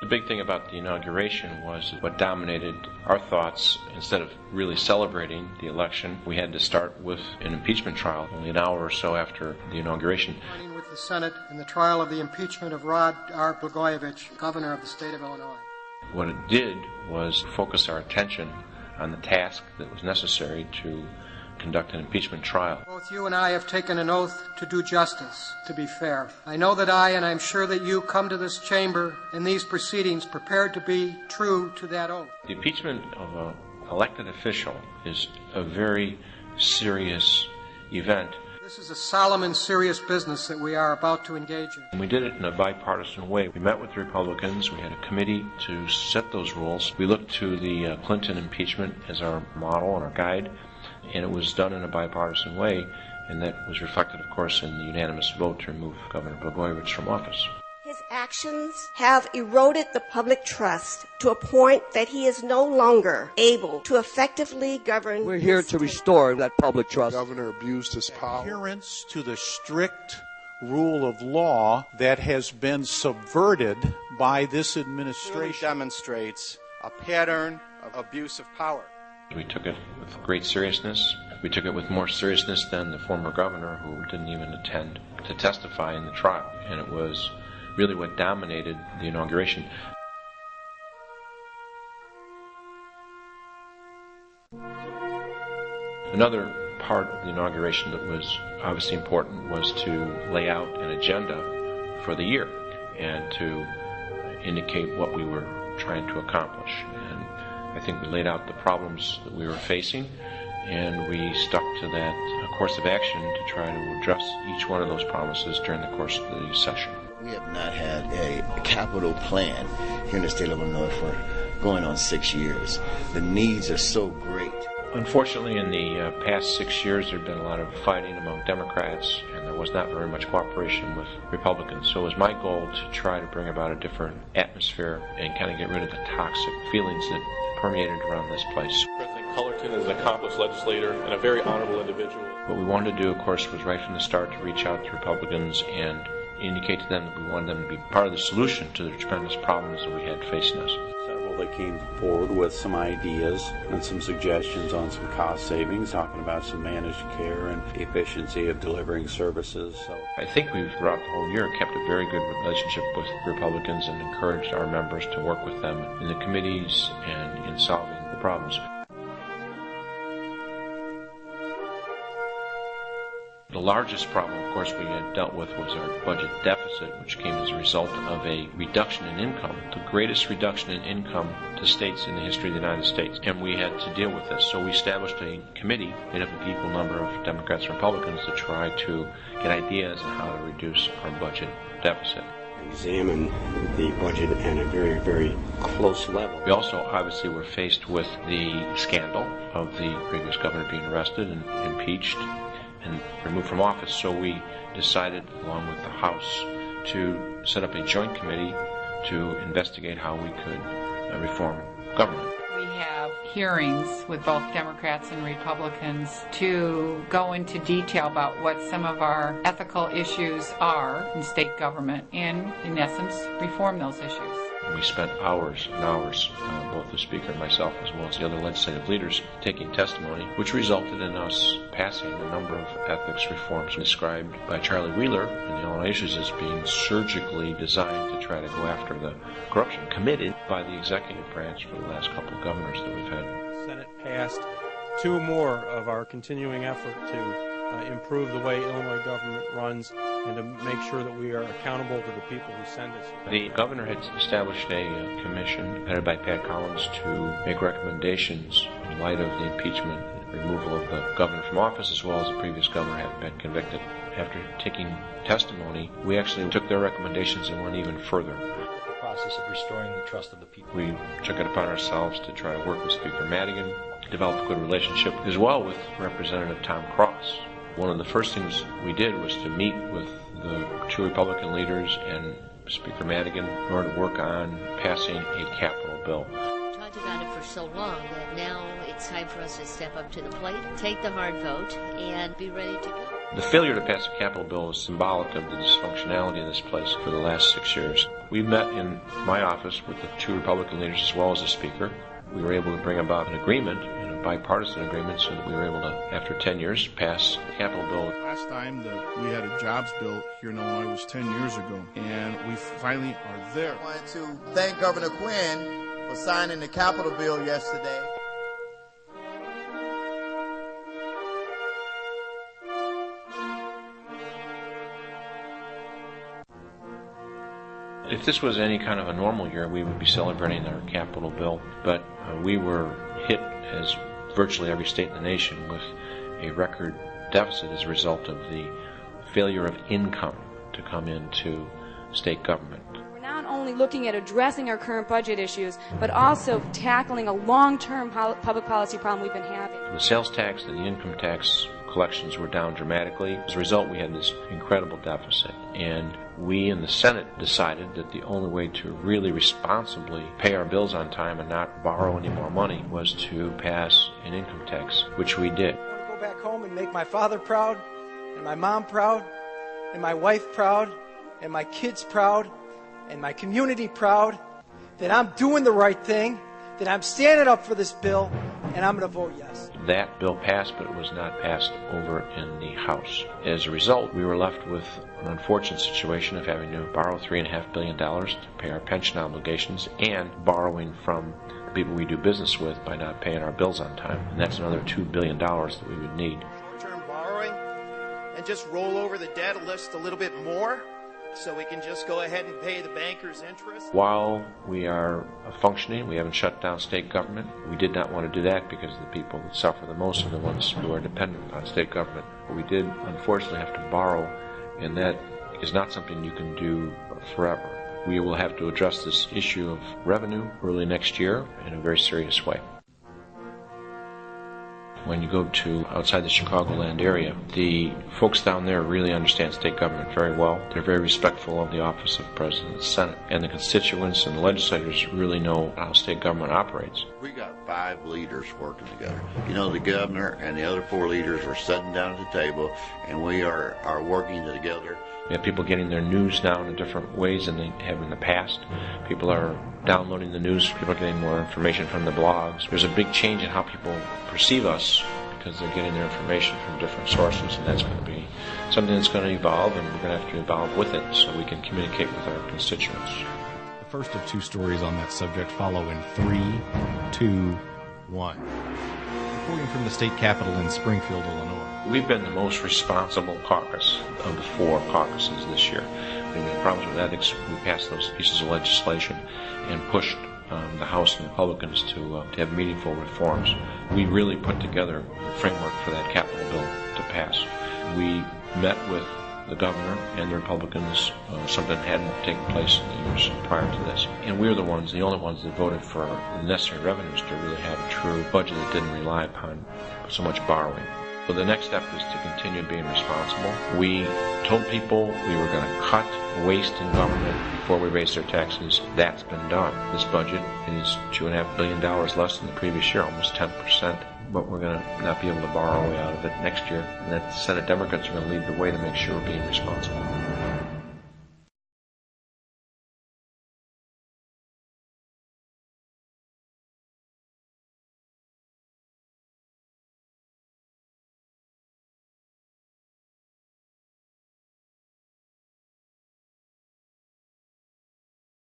The big thing about the inauguration was what dominated our thoughts. Instead of really celebrating the election, we had to start with an impeachment trial only an hour or so after the inauguration. With the Senate in the trial of the impeachment of Rod R. Blagojevich, governor of the state of Illinois. What it did was focus our attention on the task that was necessary to conduct an impeachment trial. Both you and I have taken an oath to do justice, to be fair. I know that I, and I'm sure that you, come to this chamber in these proceedings prepared to be true to that oath. The impeachment of an elected official is a very serious event. This is a solemn and serious business that we are about to engage in. And we did it in a bipartisan way. We met with the Republicans. We had a committee to set those rules. We looked to the Clinton impeachment as our model and our guide. And it was done in a bipartisan way, and that was reflected, of course, in the unanimous vote to remove Governor Blagojevich from office. His actions have eroded the public trust to a point that he is no longer able to effectively govern. We're here to restore that public trust. The governor abused his power. Adherence to the strict rule of law that has been subverted by this administration. It demonstrates a pattern of abuse of power. We took it with great seriousness. We took it with more seriousness than the former governor, who didn't even attend to testify in the trial. And it was really what dominated the inauguration. Another part of the inauguration that was obviously important was to lay out an agenda for the year and to indicate what we were trying to accomplish. And I think we laid out the problems that we were facing, and we stuck to that course of action to try to address each one of those promises during the course of the session. We have not had a capital plan here in the state of Illinois for going on 6 years. The needs are so great. Unfortunately, in the past 6 years, there had been a lot of fighting among Democrats, and there was not very much cooperation with Republicans. So it was my goal to try to bring about a different atmosphere and kind of get rid of the toxic feelings that permeated around this place. President Cullerton is an accomplished legislator and a very honorable individual. What we wanted to do, of course, was right from the start to reach out to Republicans and indicate to them that we wanted them to be part of the solution to the tremendous problems that we had facing us. They came forward with some ideas and some suggestions on some cost savings, talking about some managed care and efficiency of delivering services. So I think we've, throughout the whole year, kept a very good relationship with Republicans and encouraged our members to work with them in the committees and in solving the problems. The largest problem, of course, we had dealt with was our budget deficit, which came as a result of a reduction in income, the greatest reduction in income to states in the history of the United States. And we had to deal with this. So we established a committee made up of an equal number of Democrats and Republicans to try to get ideas on how to reduce our budget deficit. Examine the budget at a very, very close level. We also obviously were faced with the scandal of the previous governor being arrested and impeached and removed from office. So we decided, along with the House, to set up a joint committee to investigate how we could reform government. We have hearings with both Democrats and Republicans to go into detail about what some of our ethical issues are in state government and, in essence, reform those issues. We spent hours and hours, both the Speaker and myself, as well as the other legislative leaders, taking testimony, which resulted in us passing a number of ethics reforms described by Charlie Wheeler in the Illinois Issues as being surgically designed to try to go after the corruption committed by the executive branch for the last couple of governors that we've had. The Senate passed two more of our continuing effort to improve the way Illinois government runs and to make sure that we are accountable to the people who send us here. The governor had established a commission headed by Pat Collins to make recommendations in light of the impeachment and removal of the governor from office, as well as the previous governor having been convicted. After taking testimony, we actually took their recommendations and went even further. The process of restoring the trust of the people. We took it upon ourselves to try to work with Speaker Madigan, develop a good relationship, as well with Representative Tom Cross. One of the first things we did was to meet with the two Republican leaders and Speaker Madigan in order to work on passing a capital bill. We talked about it for so long that now it's time for us to step up to the plate, take the hard vote, and be ready to go. The failure to pass a capital bill is symbolic of the dysfunctionality of this place for the last 6 years. We met in my office with the two Republican leaders as well as the Speaker. We were able to bring about an agreement, and a bipartisan agreement, so that we were able to, after 10 years, pass the capital bill. Last time that we had a jobs bill here in Illinois was 10 years ago, and we finally are there. I wanted to thank Governor Quinn for signing the capital bill yesterday. If this was any kind of a normal year, we would be celebrating our capital bill, but we were hit, as virtually every state in the nation, with a record deficit as a result of the failure of income to come into state government. We're not only looking at addressing our current budget issues, but also tackling a long-term public policy problem we've been having. The sales tax and the income tax collections were down dramatically. As a result, we had this incredible deficit. And we in the Senate decided that the only way to really responsibly pay our bills on time and not borrow any more money was to pass an income tax, which we did. I want to go back home and make my father proud, and my mom proud, and my wife proud, and my kids proud, and my community proud, that I'm doing the right thing, that I'm standing up for this bill, and I'm going to vote yes. That bill passed, but it was not passed over in the House. As a result, we were left with an unfortunate situation of having to borrow $3.5 billion to pay our pension obligations and borrowing from the people we do business with by not paying our bills on time. And that's another $2 billion that we would need. Short-term borrowing and just roll over the debt a little bit more, so we can just go ahead and pay the bankers' interest? While we are functioning, we haven't shut down state government. We did not want to do that because the people that suffer the most are the ones who are dependent on state government. But we did, unfortunately, have to borrow, and that is not something you can do forever. We will have to address this issue of revenue early next year in a very serious way. When you go to outside the Chicagoland area, the folks down there really understand state government very well. They're very respectful of the office of President of the Senate. And the constituents and the legislators really know how state government operates. We got 5 leaders working together. You know, the governor and the other 4 leaders are sitting down at the table, and we are working together. We have people getting their news now in different ways than they have in the past. People are downloading the news. People are getting more information from the blogs. There's a big change in how people perceive us because they're getting their information from different sources, and that's going to be something that's going to evolve, and we're going to have to evolve with it so we can communicate with our constituents. The first of 2 stories on that subject follow in 3, 2, 1. Reporting from the state capitol in Springfield, Illinois. We've been the most responsible caucus of the 4 caucuses this year. When we had problems with ethics, we passed those pieces of legislation and pushed the House and Republicans to have meaningful reforms. We really put together a framework for that capital bill to pass. We met with the governor and the Republicans, something that hadn't taken place in the years prior to this. And we were the only ones that voted for the necessary revenues to really have a true budget that didn't rely upon so much borrowing. So the next step is to continue being responsible. We told people we were going to cut waste in government before we raised their taxes. That's been done. This budget is $2.5 billion less than the previous year, almost 10%. But we're going to not be able to borrow our way out of it next year. And that the Senate Democrats are going to lead the way to make sure we're being responsible.